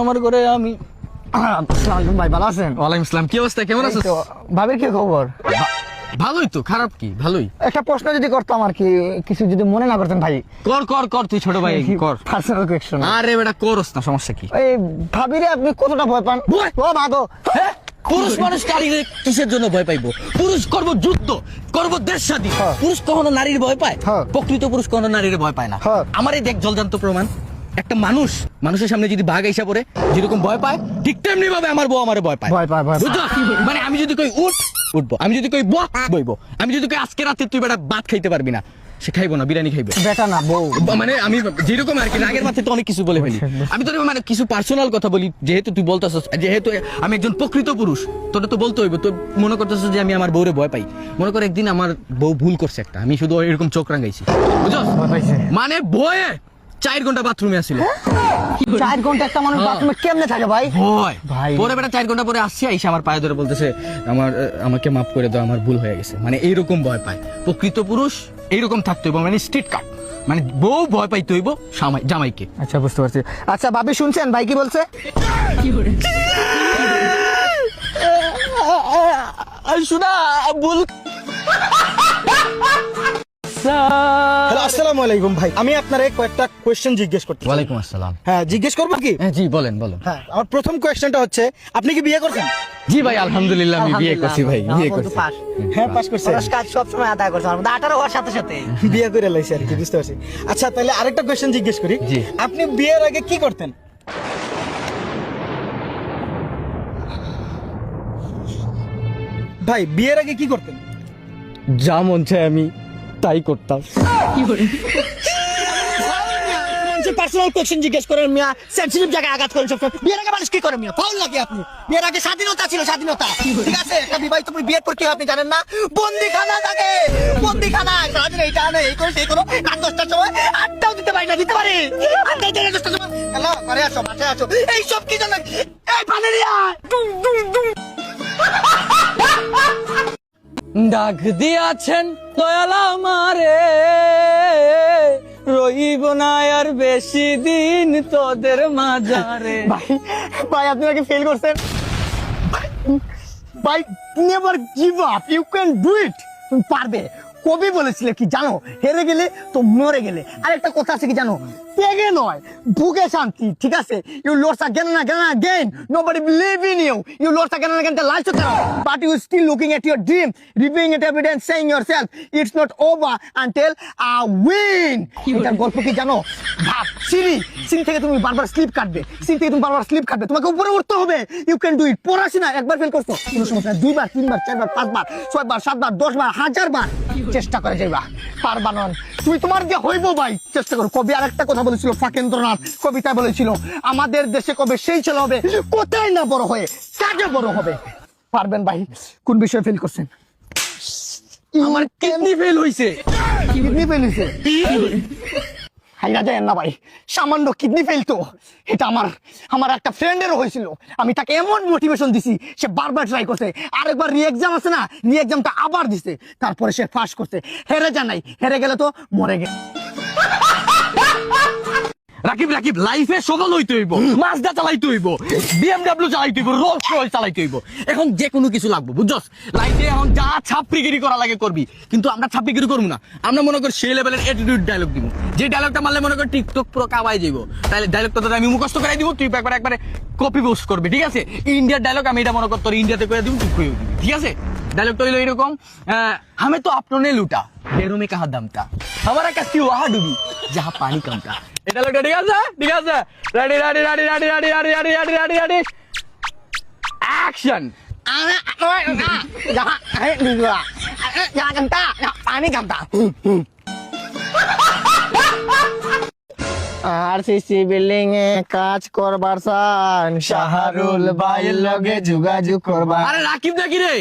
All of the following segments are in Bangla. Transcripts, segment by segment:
আমার ঘরে আমি। আসসালামু ভাই, ভালো আছেন? ওয়ালাইকুম আসসালাম। কি অবস্থা, কেমন আছিস? ভাবির কি খবর? ভালোই তো, খারাপ কি? ভালোই। একটা প্রশ্ন যদি করতাম আর কি, কিছু যদি মনে না করতেন ভাই। কর কর কর, তুই ছোট ভাই কর। Personal question. আরে বেটা করস না, সমস্যা কি? এই ভাবিরে আপনি কতটা ভয় পান? ভয়? ও মা গো। হ্যাঁ, পুরুষ মানুষ নারীর কিসের জন্য ভয় পাইবো? পুরুষ করব যুদ্ধ, করব দেশ স্বাধীন। হ্যাঁ। পুরুষ কখনো নারীর ভয় পায়? হ্যাঁ। প্রকৃত পুরুষ কখনো নারীর ভয় পায় না। হ্যাঁ। আমার এই দেখ জলজান্ত প্রমাণ। একটা মানুষের সামনে যদি বাঘ আইসা পড়ে যেরকম ভয় পায়, ঠিক তেমনি ভাবে আমার বউ আমারে ভয় পায়। ভয় পায়, ভয় পায়। বুঝছো? মানে আমি যদি কই উঠ, উঠবো। আমি যদি কই বহ, বইবো। আমি যদি কই আজকে রাতে তুই বেটা ভাত খাইতে পারবি না, সে খাইবো না, বিরিয়ানি খাইবে। বেটা না বউ। মানে আমি যেরকম আর কি রাগের মাথায় তো অনেক কিছু বলে ফেলি। আমি তোর মানে কিছু পার্সোনাল কথা বলি, যেহেতু তুই বলতেছস, যেহেতু আমি একজন প্রকৃত পুরুষ, তোটা তো বলতে হইব। তো মনে করতেছস যে আমি আমার বউরে ভয় পাই। মনে কর একদিন আমার বউ ভুল করছে একটা, আমি শুধু এরকম চোখ রাঙাইছি, বুঝছস? ভয় পাইছে। মানে বয়ে 4 ঘন্টা বাথরুমে আসছিল। 4 ঘন্টা একটা মানুষ বাথরুমে কেমনে থাকে ভাই? ভয় ভাই। পরে বেটা 4 ঘন্টা পরে আসছে, আইসা আমার পায়ে ধরে বলতেছে আমাকে মাফ করে দাও, আমার ভুল হয়ে গেছে। মানে এইরকম ভয় পায় প্রকৃত পুরুষ, এইরকম থাকতে হইব, মানে স্ট্রিট কাট। মানে বউ ভয় পাইতে হইব জামাইকে। আচ্ছা, বুঝতে পারছি। আচ্ছা ভাবি, শুনছেন ভাই কি বলছে? শোনা ভুল। হ্যালো, আসসালামু আলাইকুম ভাই। আমি আপনারে কয়েকটা কোয়েশ্চেন জিজ্ঞেস করতে চাই। ওয়ালাইকুম আসসালাম। হ্যাঁ, জিজ্ঞেস করবো কি? হ্যাঁ জি, বলেন বলেন। হ্যাঁ, আমার প্রথম কোয়েশ্চেনটা হচ্ছে, আপনি কি বিয়ে করছেন? জি ভাই, আলহামদুলিল্লাহ আমি বিয়ে করছি ভাই, বিয়ে করছি। হ্যাঁ, পাস করছেন। কাজ সব সময় আদায় করছে, 18 হওয়ার সাথে সাথে বিয়ে করে লাইছি আর কি, বুঝতে পারছি। আচ্ছা, তাহলে আরেকটা কোয়েশ্চেন জিজ্ঞেস করি। জি। আপনি বিয়ের আগে কি করতেন? ভাই, বিয়ের আগে কি করতেন? যা মন চায় আমি তাই করতাম। পার্সোনাল কোয়েশ্চেন জিজ্ঞেস করেন মিয়া, সেনসিটিভ জায়গায় আঘাত করেন সব। বিয়ের আগে মানুষ কি করে মিয়া? ফাউল লাগে আপনি। বিয়ের আগে স্বাধীনতা ছিল, স্বাধীনতা। ঠিক আছে, একটা বিবাহিত তুমি বিয়ের পর কি হয় আপনি জানেন না? বন্দিখানা থাকে, বন্দিখানা। সারাদিন এইটা আনে, এই করে সেই করো। রাত 10টার সময় আড্ডাও দিতে পারি না, দিতে পারি। আড্ডা দিতে 10টার সময়। হ্যালো, ঘরে আসো, বাসায় আসো। এই সব কি জানেন? এই পানি নিয়ে আয়। ডাক দিয়াছেন দয়াল আমারে, রইব না আর বেশি দিন তোদের মাঝারে। ভাই, ভাই আপনি নাকি ফেল করছেন। ভাই, never give up, you can do it. তুমি পারবে। কবি বলেছিলে কি জানো? হেরে গেলে তো মরে গেলে। আর একটা কথা আছে কি জানো? পেগে নয়, বুকে শান্তি। ঠিক আছে, you loss again and again and again, nobody believe in you, you lost again and again the life to tell, but you still looking at your dream, reviewing it every day and saying yourself it's not over until I win. এটার গল্প কি জানো? ভাব, সিঁড়ি থেকে তুমি বারবার স্লিপ কাটবে, তোমাকে উপরে উঠতে হবে। You can do it. পড়াশোনা একবার ফেল করছো, কোনো সমস্যা নাই। 2 বার, 3 বার, 4 বার, 5 বার, 6 বার, 7 বার, 10 বার, 1000 বার চেষ্টা করে যাইবা, পারবা না। তুমি তোমার দিয়ে হইব ভাই, চেষ্টা করো। কবি আরেকটা কথা বলেছিল, ফাঁকেন্দ্রনাথ কবিতায় বলেছিল, আমাদের দেশে কবে সেই ছেলে হবে কোথায় না বড় হয়ে কাজে বড় হবে। পারবেন ভাই। কোন বিষয়ে ফেল করছেন? আমার কিডনি ফেল হইছে। কিডনি ফেল হয়েছে? হাইরা যায় না ভাই, সামান্য কিডনি ফেল তো। এটা আমার একটা ফ্রেন্ডেরও হয়েছিল। আমি তাকে এমন মোটিভেশন দিছি, সে বারবার ট্রাই করছে। আরেকবার রি এক্সাম আছে না, রি এক্সামটা আবার দিছে, তারপরে সে পাস করছে। হেরে যা নাই, হেরে গেলে তো মরে গেল। রাকিব লাইফে সফল হইতে হইব, মাজদা চালাইতে হইব, BMW চালাইতে হইব, রোলস রয়েস চালাইতে হইব। এখন যে কোনো কিছু লাগবো, বুঝছস? লাইফে এখন যা ছাপড়িগিরি করা লাগে করবি, কিন্তু আমরা ছাপড়িগিরি করবো না। আমরা মনে করি সেই লেভেলের অ্যাটিটিউড ডায়লগ দিব, যে ডায়লগটা মারলে মনে করি টিকটক পুরো কাবাই যাইব। তাহলে ডায়লগটা তোর আমি মুখস্থ করাই দিব, তুই একবারে কপি পোস্ট করবি। ঠিক আছে, ইন্ডিয়ার ডায়লগ আমি এটা মনে কর তোর ইন্ডিয়াতে করে দিব, তুই কইও দিবি। ঠিক আছে, ডায়লগটা হইলো এরকম, আমি তো আপনে লুটা ढेरों में कहा दम था हमारा कश्ती वहां डूबी जहां पानी कम था। এটা লোক ঠিক আছে, ঠিক আছে, রেডি অ্যাকশন। আরসিসি বিল্ডিং এ কাজ করবার সান, শাহরুল ভাইয়ের লগে যোগাযোগ করবার। আরে রাকিব নাকি রে?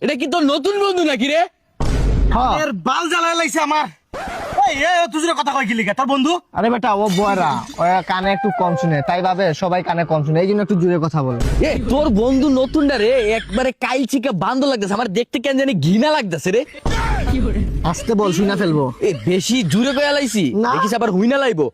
এটা কি তোর নতুন বন্ধু নাকি রে? এর বাল জ্বালাই লাইছে আমার। তুই কথা কয় কি লিখা তোর বন্ধু? আরে বেটা, ও বয়রা, ও কানে একটু কম শুনে, তাই ভাবে সবাই কানে কম শুনে, এই জন্য একটু জোরে কথা বলে। এ তোর বন্ধু নতুনটা রে, একবারে কাইচিকে বান্ধ লাগতেছে, আমার দেখতে কেন জানি ঘৃণা লাগতেছে রে। আসতে বল, শুনে ফেলবো। এ বেশি জোরে কয়া লাইছি, না। দেখিস আবার হুইনা লাইবো।